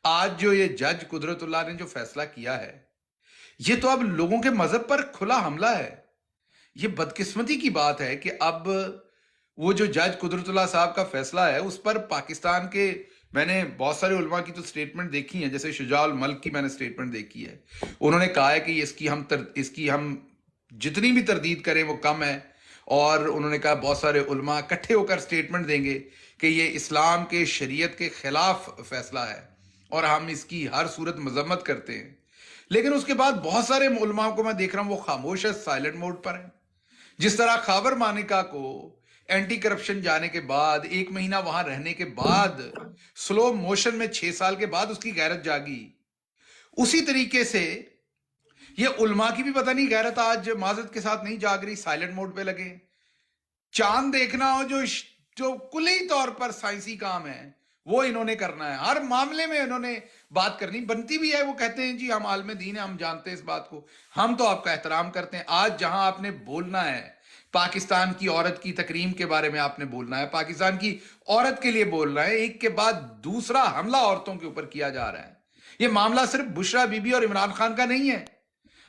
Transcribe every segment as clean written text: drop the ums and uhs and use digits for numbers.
आज जो ये जज कुदरतुल्लाह ने जो फैसला किया है, ये तो अब लोगों के मजहब पर खुला हमला है। ये बदकिस्मती की बात है कि अब वो जो जज कुदरतुल्लाह साहब का फैसला है उस पर पाकिस्तान के, मैंने बहुत सारे उलमा की तो स्टेटमेंट देखी है, जैसे शुजाउल मल्क की मैंने स्टेटमेंट देखी है। उन्होंने कहा है कि इसकी हम जितनी भी तरदीद करें वो कम है। और उन्होंने कहा बहुत सारे उलमा इकट्ठे होकर स्टेटमेंट देंगे कि ये इस्लाम के शरीयत के खिलाफ फैसला है और हम इसकी हर सूरत मजम्मत करते हैं। लेकिन उसके बाद बहुत सारे उलमा को मैं देख रहा हूं वो खामोश है, साइलेंट मोड पर है। जिस तरह खाबर मानिका को एंटी करप्शन जाने के बाद 1 महीना वहां रहने के बाद स्लो मोशन में 6 साल के बाद उसकी गैरत जागी, उसी तरीके से ये उलमा की भी पता नहीं गैरत आज माजरत के साथ नहीं जाग रही, साइलेंट मोड पे लगे। चांद देखना हो जो कुली तौर पर साइंसी काम है वो इन्होंने करना है। हर मामले में इन्होंने बात करनी बनती भी है। वो कहते हैं जी हम आलिम दीन है, हम जानते हैं इस बात को, हम तो आपका एहतराम करते हैं। आज जहां आपने बोलना है पाकिस्तान की औरत की तकरीम के बारे में, आपने बोलना है पाकिस्तान की औरत के लिए बोलना है, एक के बाद दूसरा हमला औरतों के ऊपर किया जा रहा है। ये मामला सिर्फ बुशरा बीबी और इमरान खान का नहीं है।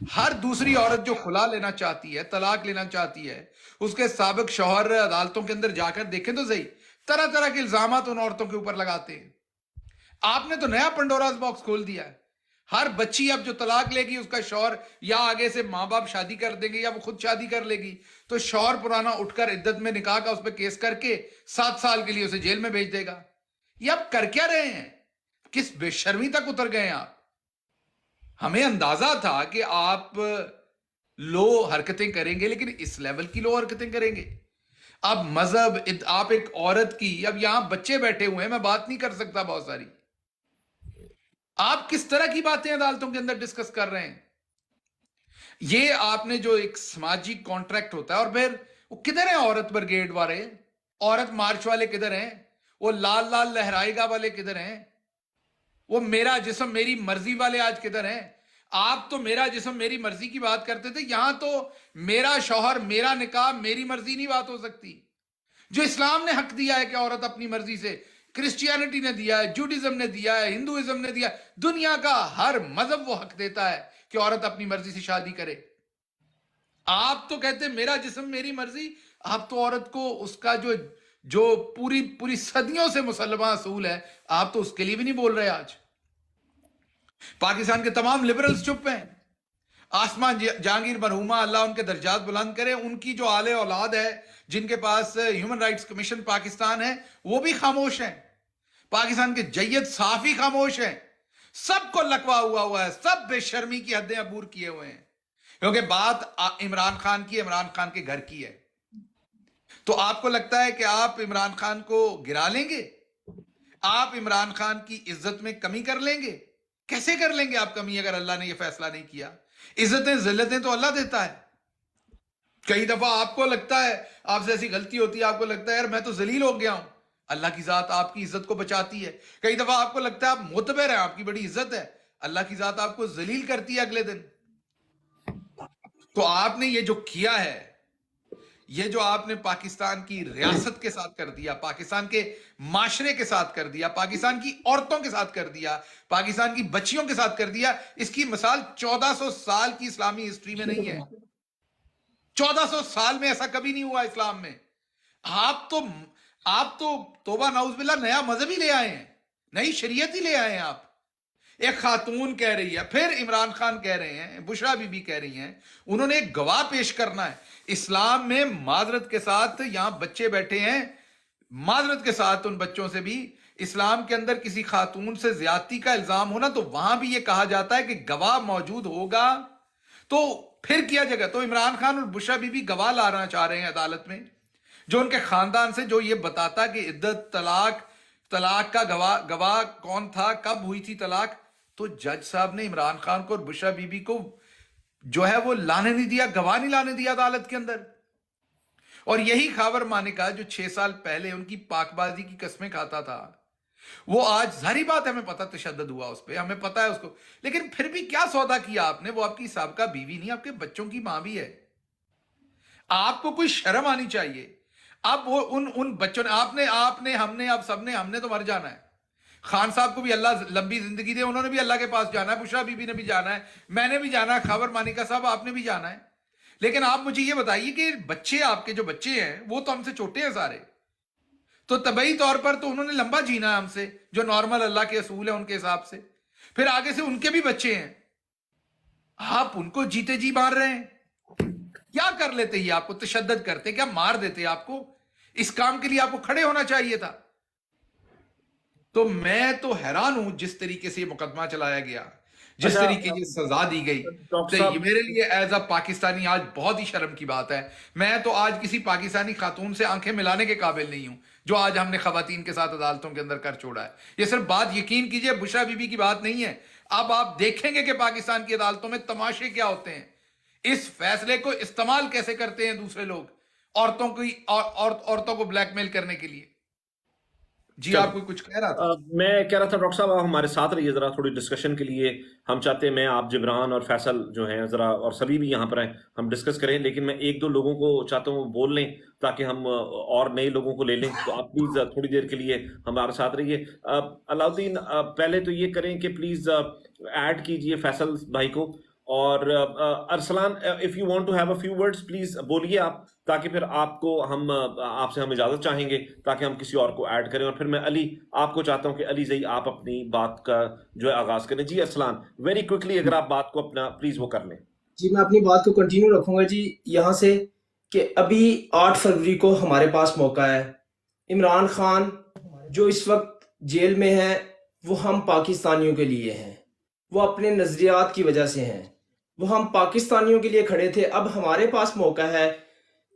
हर दूसरी औरत जो खुला लेना चाहती है, तलाक लेना चाहती है, उसके साबिक शौहर अदालतों के अंदर जाकर देखें तो सही, तरह तरह के इल्जामात उन औरतों के ऊपर लगाते हैं। आपने तो नया पंडोरास बॉक्स खोल दिया है। हर बच्ची अब जो तलाक लेगी उसका शौहर या आगे से माँ बाप शादी कर देंगे या वो खुद शादी कर लेगी, तो शौहर पुराना उठकर इद्दत में निकाह का उस पर केस करके 7 साल के लिए उसे जेल में भेज देगा। ये आप कर क्या रहे हैं? किस बेशर्मी तक उतर गए आप? हमें अंदाजा था कि आप लो हरकतें करेंगे, लेकिन इस लेवल की लो हरकतें करेंगे। अब मजहब, आप एक औरत की, अब यहां बच्चे बैठे हुए हैं, मैं बात नहीं कर सकता बहुत सारी। आप किस तरह की बातें अदालतों के अंदर डिस्कस कर रहे हैं? ये आपने जो एक सामाजिक कॉन्ट्रैक्ट होता है, और फिर वो किधर है औरत ब्रिगेड वाले, औरत मार्च वाले किधर हैं? वो लाल लाल लहराएगा वाले किधर हैं? वो मेरा जिस्म मेरी मर्जी वाले आज किधर हैं? आप तो मेरा जिस्म मेरी मर्जी की बात करते थे, यहां तो मेरा शौहर मेरा निकाह मेरी मर्जी नहीं बात हो सकती। जो इस्लाम ने हक दिया है कि औरत अपनी मर्जी से, क्रिश्चियनिटी ने दिया है, जूडिज्म ने दिया है, हिंदुइज्म ने दिया है, दुनिया का हर मजहब वो हक देता है कि औरत अपनी मर्जी से शादी करे। आप तो कहते मेरा जिस्म मेरी मर्जी। आप तो औरत को उसका जो जो पूरी पूरी सदियों से मुसलमान असूल है, आप तो उसके लिए भी नहीं बोल रहे। आज पाकिस्तान के तमाम लिबरल्स चुप हैं। आसमान जहांगीर मरहूमा, अल्लाह उनके दर्जात बुलंद करे, उनकी जो आले औलाद है जिनके पास ह्यूमन राइट्स कमीशन पाकिस्तान है, वो भी खामोश हैं। पाकिस्तान के जय्यद साफी खामोश हैं। सबको लकवा हुआ है, सब बेशर्मी की हदें अबूर किए हुए हैं, क्योंकि बात इमरान खान की, इमरान खान के घर की है। तो आपको लगता है कि आप इमरान खान को गिरा लेंगे? आप इमरान खान की इज्जत में कमी कर लेंगे? कैसे कर लेंगे आप कमी अगर अल्लाह ने यह फैसला नहीं किया? इज्जतें जिल्लतें तो अल्लाह देता है। कई दफा आपको लगता है, आपसे ऐसी गलती होती है, आपको लगता है यार मैं तो जलील हो गया हूं, अल्लाह की जात आपकी इज्जत को बचाती है। कई दफा आपको लगता है आप मुतबर हैं, आपकी बड़ी इज्जत है, अल्लाह की जात आपको जलील करती है अगले दिन। तो आपने ये जो किया है, ये जो आपने पाकिस्तान की रियासत के साथ कर दिया, पाकिस्तान के माशरे के साथ कर दिया, पाकिस्तान की औरतों के साथ कर दिया, पाकिस्तान की बच्चियों के साथ कर दिया, इसकी मिसाल 1400 साल की इस्लामी हिस्ट्री में नहीं है। 1400 साल में ऐसा कभी नहीं हुआ इस्लाम में। आप तो तौबा नाउज़ नया मजहब ही ले आए हैं, नई शरीयत ही ले आए हैं। आप एक खातून कह रही है, फिर इमरान खान कह रहे हैं, बुशरा बीबी कह रही हैं, उन्होंने एक गवाह पेश करना है। इस्लाम में माजरत के साथ, यहां बच्चे बैठे हैं, माजरत के साथ उन बच्चों से भी, इस्लाम के अंदर किसी खातून से ज्यादती का इल्जाम होना तो वहां भी यह कहा जाता है कि गवाह मौजूद होगा तो फिर किया जाएगा। तो इमरान खान और बुशरा बीबी गवाह लाना चाह रहे हैं अदालत में, जो उनके खानदान से जो ये बताता कि इद्दत, तलाक का गवाह कौन था, कब हुई थी तलाक। तो जज साहब ने इमरान खान को और बुशरा बीबी को जो है वो लाने नहीं दिया, गवाह नहीं लाने दिया अदालत के अंदर। और यही खाबर मानिका जो 6 साल पहले उनकी पाकबाजी की कस्में खाता था, वो आज, सारी बात हमें पता, तशद्दुद हुआ उस पर, हमें पता है उसको, लेकिन फिर भी क्या सौदा किया आपने? वो आपकी साबका बीवी नहीं, आपके बच्चों की मां भी है। आपको कोई शर्म आनी चाहिए। अब वो उन बच्चों ने, आपने हमने, अब सबने, हमने तो मर जाना है। خان صاحب کو بھی اللہ لمبی زندگی دے, انہوں نے بھی اللہ کے پاس جانا ہے, بشرا بی بی نے بھی جانا ہے, میں نے بھی جانا ہے, خبر مانیکا صاحب آپ نے بھی جانا ہے. لیکن آپ مجھے یہ بتائیے کہ بچے, آپ کے جو بچے ہیں وہ تو ہم سے چھوٹے ہیں سارے, تو طبعی طور پر تو انہوں نے لمبا جینا ہے ہم سے, جو نارمل اللہ کے اصول ہیں ان کے حساب سے. پھر آگے سے ان کے بھی بچے ہیں, آپ ان کو جیتے جی مار رہے ہیں. کیا کر لیتے ہی آپ کو تشدد کرتے, کیا مار دیتے آپ کو؟ اس کام کے لیے آپ کو کھڑے ہونا چاہیے تھا. تو میں تو حیران ہوں جس طریقے سے یہ مقدمہ چلایا گیا, جس طریقے سے سزا دی گئی. تو یہ میرے لیے ایز اے پاکستانی آج بہت ہی شرم کی بات ہے. میں تو آج کسی پاکستانی خاتون سے آنکھیں ملانے کے قابل نہیں ہوں جو آج ہم نے خواتین کے ساتھ عدالتوں کے اندر کر چھوڑا ہے. یہ صرف بات یقین کیجئے بشرا بی بی کی بات نہیں ہے. اب آپ دیکھیں گے کہ پاکستان کی عدالتوں میں تماشے کیا ہوتے ہیں, اس فیصلے کو استعمال کیسے کرتے ہیں دوسرے لوگ عورتوں کو بلیک میل کرنے کے لیے. جی آپ کوئی کچھ کہہ رہا تھا؟ میں کہہ رہا تھا ڈاکٹر صاحب آپ ہمارے ساتھ رہیے ذرا تھوڑی ڈسکشن کے لیے. ہم چاہتے ہیں میں, آپ, جبران اور فیصل جو ہیں ذرا, اور سبھی بھی یہاں پر ہیں, ہم ڈسکس کریں. لیکن میں ایک دو لوگوں کو چاہتا ہوں بول لیں تاکہ ہم اور نئے لوگوں کو لے لیں. تو آپ پلیز تھوڑی دیر کے لیے ہمارے ساتھ رہیے. علاؤدین پہلے تو یہ کریں کہ پلیز ایڈ کیجئے فیصل بھائی کو, اور Arsalan if you want to have a few words please بولیے آپ, تاکہ پھر آپ کو آپ سے ہم اجازت چاہیں گے تاکہ ہم کسی اور کو ایڈ کریں. اور پھر میں علی آپ کو چاہتا ہوں کہ علی زئی آپ اپنی بات کا جو ہے آغاز کریں. جی ارسلان ویری کوئکلی اگر آپ بات کو اپنا پلیز وہ کر لیں. جی میں اپنی بات کو کنٹینیو رکھوں گا جی یہاں سے, کہ ابھی 8 فروری کو ہمارے پاس موقع ہے. عمران خان جو اس وقت جیل میں ہے وہ ہم پاکستانیوں کے لیے ہیں, وہ اپنے نظریات کی وجہ سے ہیں, وہ ہم پاکستانیوں کے لیے کھڑے تھے. اب ہمارے پاس موقع ہے,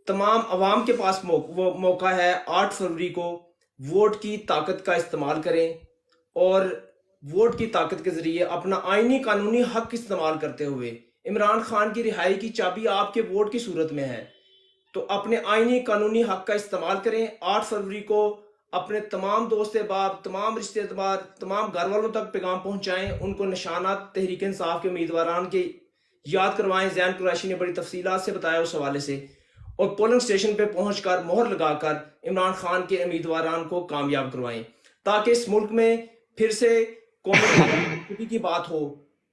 تمام عوام کے پاس موقع ہے 8 فروری کو ووٹ کی طاقت کا استعمال کریں, اور ووٹ کی طاقت کے ذریعے اپنا آئینی قانونی حق استعمال کرتے ہوئے عمران خان کی رہائی کی چابی آپ کے ووٹ کی صورت میں ہے. تو اپنے آئینی قانونی حق کا استعمال کریں. 8 فروری کو اپنے تمام دوست احباب, تمام رشتے دار, تمام گھر والوں تک پیغام پہنچائیں, ان کو نشانات تحریک انصاف کے امیدواران کے یاد کروائیں. زین قریشی نے بڑی تفصیلات سے بتایا اس حوالے سے, اور پولنگ سٹیشن پہ پہنچ کر مہر لگا کر عمران خان کے امیدواران کو کامیاب کروائیں, تاکہ اس ملک میں پھر سے قومی کی بات ہو,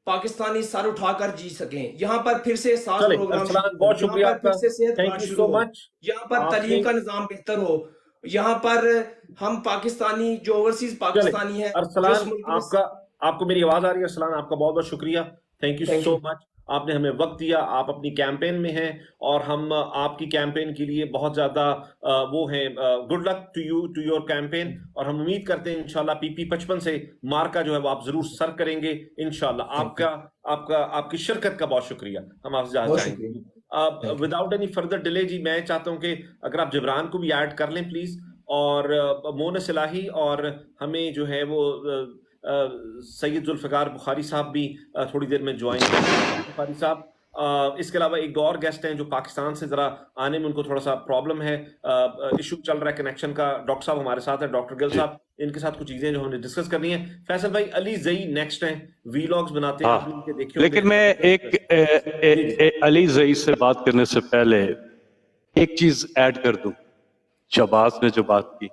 پاکستانی سر اٹھا کر جی سکیں. یہاں پر پھر سے ساز پروگرام شروع ہو, یہاں پر پھر سے صحت کارڈ شروع ہو, یہاں پر تعلیم کا نظام بہتر ہو, یہاں پر ہم پاکستانی جو اوورسیز پاکستانی ہیں. ارسلان آپ کو میری آواز آ رہی ہے؟ ارسلان آپ کا بہت بہت شکریہ, تھینک یو سو مچ. آپ نے ہمیں وقت دیا, آپ اپنی کیمپین میں ہیں اور ہم آپ کی کیمپین کے لیے بہت زیادہ وہ ہیں. Good luck to you, to your campaign, اور ہم امید کرتے ہیں انشاءاللہ PP 55 سے مارکا جو ہے وہ آپ ضرور سر کریں گے انشاءاللہ. آپ کی شرکت کا بہت شکریہ, ہم آپ سے جانا چاہیں گے. وداؤٹ اینی فردر ڈیلے جی میں چاہتا ہوں کہ اگر آپ جبران کو بھی ایڈ کر لیں پلیز, اور مونس الہی, اور ہمیں جو ہے وہ سید ذوالفقار بخاری صاحب بھی تھوڑی دیر میں جوائن کریں. بخاری صاحب, اس کے علاوہ ایک دو اور گیسٹ ہیں جو پاکستان سے ذرا آنے میں ان کو تھوڑا سا پرابلم ہے, ایشو چل رہا ہے کنیکشن کا. ڈاکٹر صاحب ہمارے ساتھ ہیں, ڈاکٹر گل صاحب, ان کے ساتھ کچھ چیزیں جو ہم نے ڈسکس کرنی ہیں. فیصل بھائی, علی زئی نیکسٹ ہیں, ویلاگز بناتے ہیں, لیکن میں ایک علی زئی سے بات کرنے سے پہلے ایک چیز ایڈ کر دوں. شہباز نے جو بات کی,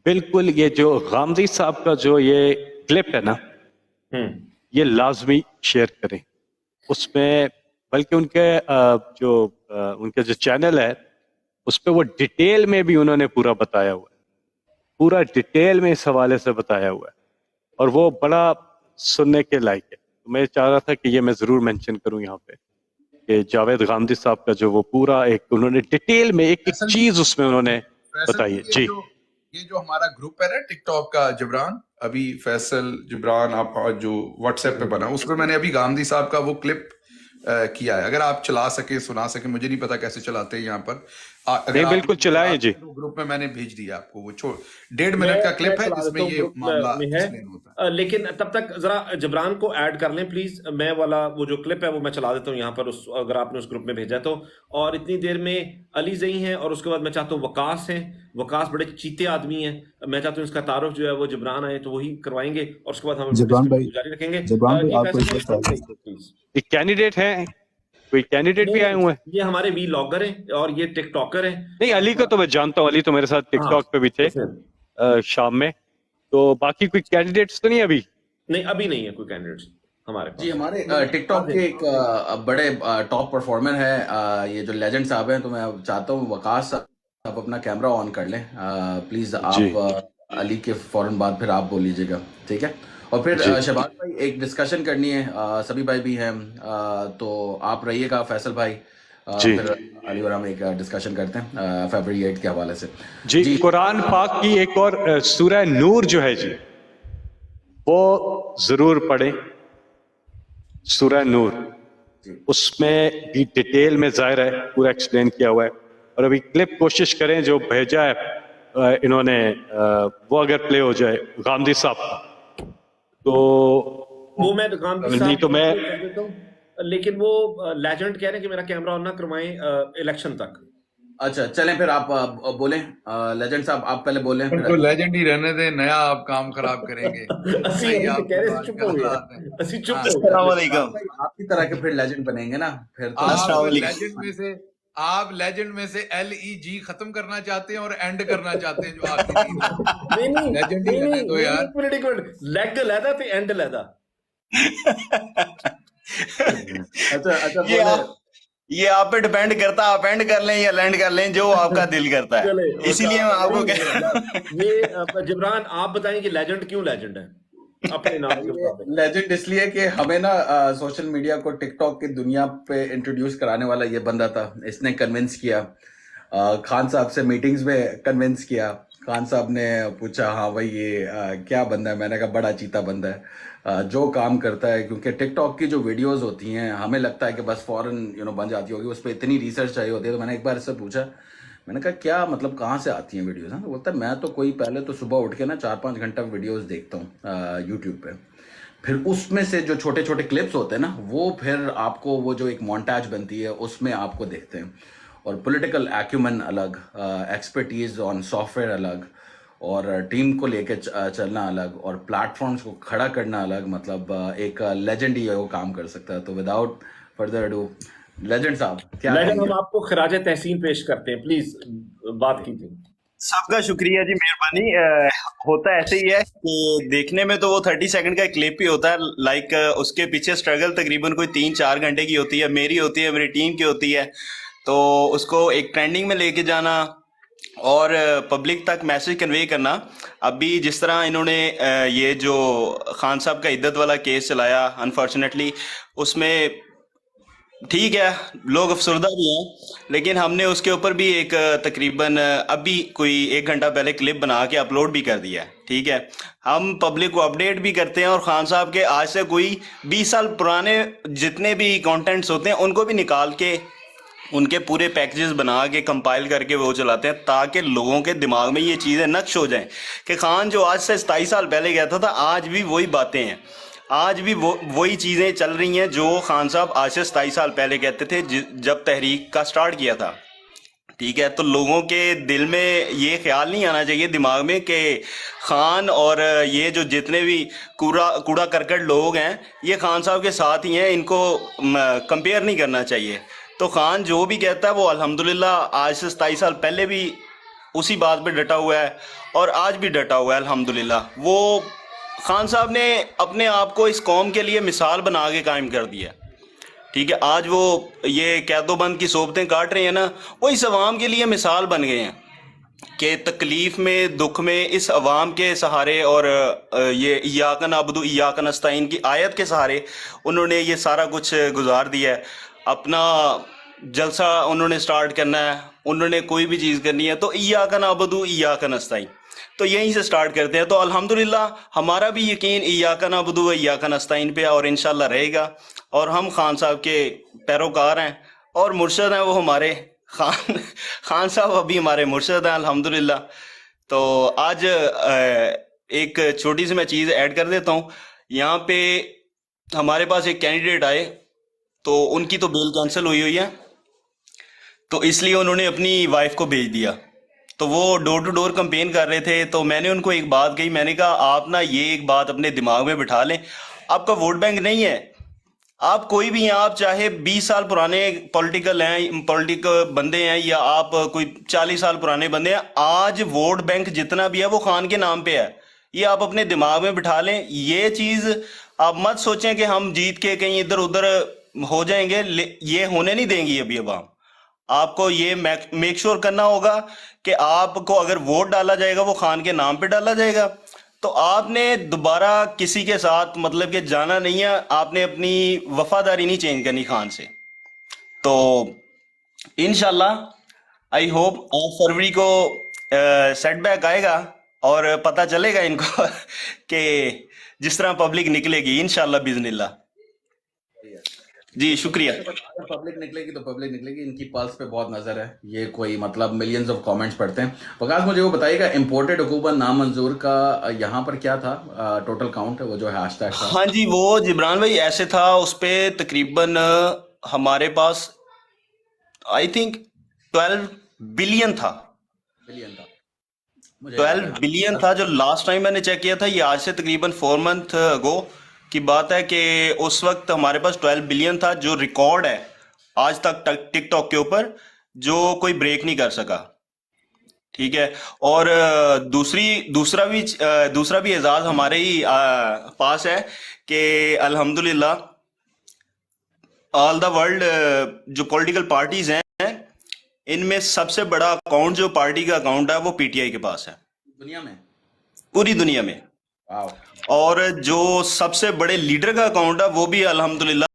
بالکل یہ جو غامدی صاحب کا جو یہ کلپ ہے نا, یہ لازمی شیئر کریں. اس میں بلکہ ان کے جو چینل ہے اس پہ وہ ڈیٹیل میں بھی انہوں نے پورا بتایا ہوا ہے, پورا ڈیٹیل میں اس حوالے سے بتایا ہوا ہے, اور وہ بڑا سننے کے لائق ہے. میں چاہ رہا تھا کہ یہ میں ضرور مینشن کروں یہاں پہ کہ جاوید غامدی صاحب کا جو وہ پورا ایک انہوں نے ڈیٹیل میں ایک چیز اس میں انہوں نے بتائی ہے. جی یہ جو ہمارا گروپ ہے نا ٹک ٹاک کا جبران, ابھی فیصل جبران آپ جو واٹس ایپ پہ بنا, اس پہ میں نے ابھی غامدی صاحب کا وہ کلپ کیا ہے. اگر آپ چلا سکے, سنا سکے, مجھے نہیں پتا کیسے چلاتے ہیں یہاں پر, نہیں بالکل چلائیں جی. گروپ میں نے بھیج دیا آپ کو, وہ 1.5 منٹ کا کلپ ہے جس میں یہ معاملہ ایکسپلین ہوتا ہے. لیکن تب تک ذرا جبران کو ایڈ کر لیں پلیز. میں والا وہ جو کلپ ہے وہ میں چلا دیتا ہوں یہاں پر, اگر آپ نے اس گروپ میں بھیجا تو. اور اتنی دیر میں علی زئی ہیں, اور اس کے بعد میں چاہتا ہوں وقاص ہیں. وقاص بڑے چیتے آدمی ہیں, میں چاہتا ہوں اس کا تعارف جو ہے وہ جبران آئے تو وہی کروائیں گے, اور اس کے بعد ہم جاری رکھیں گے. ایک کینڈیڈیٹ ہیں, کوئی کینڈیڈیٹ بھی آئے ہوئے ہیں؟ یہ ہمارے وی لاگر ہیں اور یہ ٹک ٹاکر ہیں. نہیں, علی کو تو میں جانتا ہوں, علی تو میرے ساتھ ٹک ٹاک پہ بھی تھے شام میں. तो बाकी कोई कैंडिडेट्स तो नहीं अभी? नहीं, अभी नहीं है कोई कैंडिडेट्स हमारे जी पास। हमारे टिकटॉक के एक बड़े टॉप परफॉर्मर है ये जो लेजेंड साहब हैं, तो मैं चाहता हूँ वकास साहब आप अपना कैमरा ऑन कर लें प्लीज। जी। आप अली के फौरन बाद फिर आप बोल लीजिएगा, ठीक है? और फिर जी। शहबाज भाई एक डिस्कशन करनी है, सभी भाई भी हैं, तो आप रहिएगा, फैसल भाई, जी। फिर अली और हम एक डिस्कशन करते हैं फरवरी 8 के हवाले से। जी, जी कुरान पाक की एक और सूरह नूर जो है जी, वो जरूर पढ़ें, सूरह नूर। जी उसमें भी डिटेल में जाहिर है पूरा एक्सप्लेन किया हुआ है। और अभी क्लिप कोशिश करें जो भेजा है इन्होंने, वो अगर प्ले हो जाए गांधी साहब का, तो वो मैं गांधी नहीं साहब तो मैं कर देता हूँ, लेकिन वो लेजेंड कह रहे हैं कि मेरा कैमरा ऑन ना करवाएं इलेक्शन तक। अच्छा चलें, फिर आप बोलें लेजेंड साहब, आप पहले बोलें तो फिर। लेजेंड ही रहने दें, नया आप काम खराब करेंगे। असी सही अभी आप तो कह रहे बात चुप कर हो रहा गए, है। असी चुप हाँ, हो गए। अस्सलामुअलैकुम। आपकी तरह के फिर लेजेंड बनेंगे ना फिर तो। आप अस्सलामुअलैकुम। लेजेंड में से LEG खत्म करना चाहते हैं और एंड करना चाहते हैं, जो आखिरी तीन है। नहीं नहीं लेजेंड ही नहीं रहने नहीं दो यार। एक मिनट लेग लैदा ते एंड लैदा। अच्छा ये बोले। ये आप पे डिपेंड करता है, आप एंड कर लें या लैंड कर लें, जो आपका दिल करता है। चले इसीलिए मैं आपको कह ये जिब्रान आप बताएं कि लेजेंड क्यों लेजेंड है अपने नाम के मुताबिक। लेजेंड इसलिए कि हमें ना सोशल मीडिया को टिकटॉक की दुनिया पे इंट्रोड्यूस कराने वाला ये बंदा था। इसने कन्विंस किया, खान साहब से मीटिंग्स में कन्विंस किया। खान साहब ने पूछा हाँ भाई ये क्या बंदा है, मैंने कहा बड़ा चीता बंदा है, जो काम करता है। क्योंकि टिकटॉक की जो वीडियोस होती हैं हमें लगता है कि बस फौरन बन जाती होगी, उस पर इतनी रिसर्च चाहिए होती है। तो मैंने एक बार इससे पूछा, मैंने कहा क्या मतलब कहाँ से आती हैं वीडियोस? तो बोलता है मैं तो कोई पहले तो सुबह उठ के ना 4-5 घंटा वीडियोस देखता हूँ यूट्यूब पे, फिर उसमें से जो छोटे छोटे क्लिप्स होते हैं ना वो फिर आपको वो जो एक मोन्टाज बनती है उसमें आपको देखते हैं। और पॉलिटिकल एक्यूमेन अलग, एक्सपर्टीज ऑन सॉफ्टवेयर अलग, और टीम को लेके चलना अलग, और प्लेटफॉर्म्स को खड़ा करना अलग। मतलब एक लेजेंड ही वो काम कर सकता है। तो विदाउट फर्दर अडू, लेजेंड साहब क्या लेजेंड कहेंगे? हम आपको खराज तहसीन पेश करते हैं, प्लीज बात कीजिए। सबका शुक्रिया जी, मेहरबानी। होता ऐसे ही है कि देखने में तो वो 30 सेकंड का क्लिप ही होता है, लाइक उसके पीछे स्ट्रगल तकरीबन कोई 3-4 घंटे की होती है, मेरी होती है, मेरी टीम की होती है। तो उसको एक ट्रेंडिंग में लेके जाना और पब्लिक तक मैसेज कन्वे करना। अभी जिस तरह इन्होंने ये जो खान साहब का इद्दत वाला केस चलाया, अनफॉर्चुनेटली उसमें ठीक है लोग अफसरदा भी हैं, लेकिन हमने उसके ऊपर भी एक तकरीबन अभी कोई 1 घंटा पहले क्लिप बना के अपलोड भी कर दिया है। ठीक है, हम पब्लिक को अपडेट भी करते हैं, और खान साहब के आज से कोई 20 साल पुराने जितने भी कंटेंट्स होते हैं उनको भी निकाल के उनके पूरे पैकेजेस बना के कंपाइल करके वो चलाते हैं, ताकि लोगों के दिमाग में ये चीज़ें नक्श हो जाएं कि खान जो आज से 27 साल पहले कहता था आज भी वही बातें हैं, आज भी वही चीज़ें चल रही हैं जो खान साहब आज से 27 साल पहले कहते थे जब तहरीक का स्टार्ट किया था। ठीक है, तो लोगों के दिल में ये ख्याल नहीं आना चाहिए दिमाग में कि खान और ये जो जितने भी कूड़ा करकट लोग हैं ये खान साहब के साथ ही हैं, इनको कंपेयर नहीं करना चाहिए। तो खान जो भी कहता है वो अल्हम्दुलिल्लाह आज से 27 साल पहले भी उसी बात पे डटा हुआ है और आज भी डटा हुआ है अल्हम्दुलिल्लाह। वो खान साहब ने अपने आप को इस कौम के लिए मिसाल बना के कायम कर दिया। ठीक है, आज वो ये कैदोबंद की सोबतें काट रहे हैं ना, वो इस अवाम के लिए मिसाल बन गए हैं कि तकलीफ में दुख में इस अवाम के सहारे और ये इय्याका नअबुदु इय्याका नस्तईन की आयत के सहारे उन्होंने ये सारा कुछ गुजार दिया है। अपना जलसा उन्होंने स्टार्ट करना है, उन्होंने कोई भी चीज़ करनी है तो इय्याका नअबुदु इय्याका नस्तईन, तो यहीं से स्टार्ट करते हैं। तो अल्हम्दुलिल्लाह हमारा भी यकीन इय्याका नअबुदु व इय्याका नस्तईन पे और इंशाल्लाह रहेगा, और हम खान साहब के पैरोकार हैं और मुर्शद हैं वो हमारे। खान साहब अभी हमारे मुर्शद हैं अल्हम्दुलिल्लाह। तो आज एक छोटी सी मैं चीज़ ऐड कर देता हूँ। यहाँ पे हमारे पास एक कैंडिडेट आए तो उनकी तो बेल कैंसिल हुई है, तो इसलिए उन्होंने अपनी वाइफ को भेज दिया। तो वो डोर टू डोर कंपेन कर रहे थे, तो मैंने उनको एक बात कही, मैंने कहा आप ना ये एक बात अपने दिमाग में बिठा लें, आपका वोट बैंक नहीं है, आप कोई भी हैं, आप चाहे 20 साल पुराने पॉलिटिकल बंदे हैं या आप कोई 40 साल पुराने बंदे हैं, आज वोट बैंक जितना भी है वो खान के नाम पे है। یہ آپ اپنے دماغ میں بٹھا لیں. یہ چیز آپ مت سوچیں کہ ہم جیت کے کہیں ادھر ادھر ہو جائیں گے. یہ ہونے نہیں دیں گی ابھی عوام. آپ کو یہ میک شور کرنا ہوگا کہ آپ کو اگر ووٹ ڈالا جائے گا وہ خان کے نام پہ ڈالا جائے گا تو آپ نے دوبارہ کسی کے ساتھ مطلب کہ جانا نہیں ہے. آپ نے اپنی وفاداری نہیں چینج کرنی خان سے. تو انشاءاللہ آئی ہوپ 8 فروری کو سیٹ بیک آئے گا اور پتہ چلے گا ان کو کہ جس طرح پبلک نکلے گی انشاءاللہ باذن اللہ. جی شکریہ. اگر پبلک نکلے گی تو پبلک نکلے گی. ان کی پلس پہ بہت نظر ہے. یہ کوئی مطلب ملینز آف کامنٹس پڑھتے ہیں. وکاس مجھے وہ بتائیے گا امپورٹڈ حکومت نامنظور کا یہاں پر کیا تھا ٹوٹل کاؤنٹ وہ جو ہیش ٹیگ تھا؟ ہاں جی وہ جبران بھائی ایسے تھا اس پہ تقریباً ہمارے پاس آئی تھنک 12 بلین تھا. 12 بلین تھا جو لاسٹ ٹائم میں نے چیک کیا تھا. یہ آج سے تقریباً 4 منتھ اگو کی بات ہے کہ اس وقت ہمارے پاس 12 بلین تھا جو ریکارڈ ہے آج تک ٹک ٹاک کے اوپر جو کوئی بریک نہیں کر سکا. ٹھیک ہے. اور دوسرا بھی اعزاز ہمارے ہی پاس ہے کہ الحمدللہ آل دا ورلڈ جو پولیٹیکل پارٹیز ہیں ان میں سب سے بڑا اکاؤنٹ جو پارٹی کا اکاؤنٹ ہے وہ پی ٹی آئی کے پاس ہے دنیا میں، پوری دنیا میں. واو. اور جو سب سے بڑے لیڈر کا اکاؤنٹ ہے وہ بھی الحمدللہ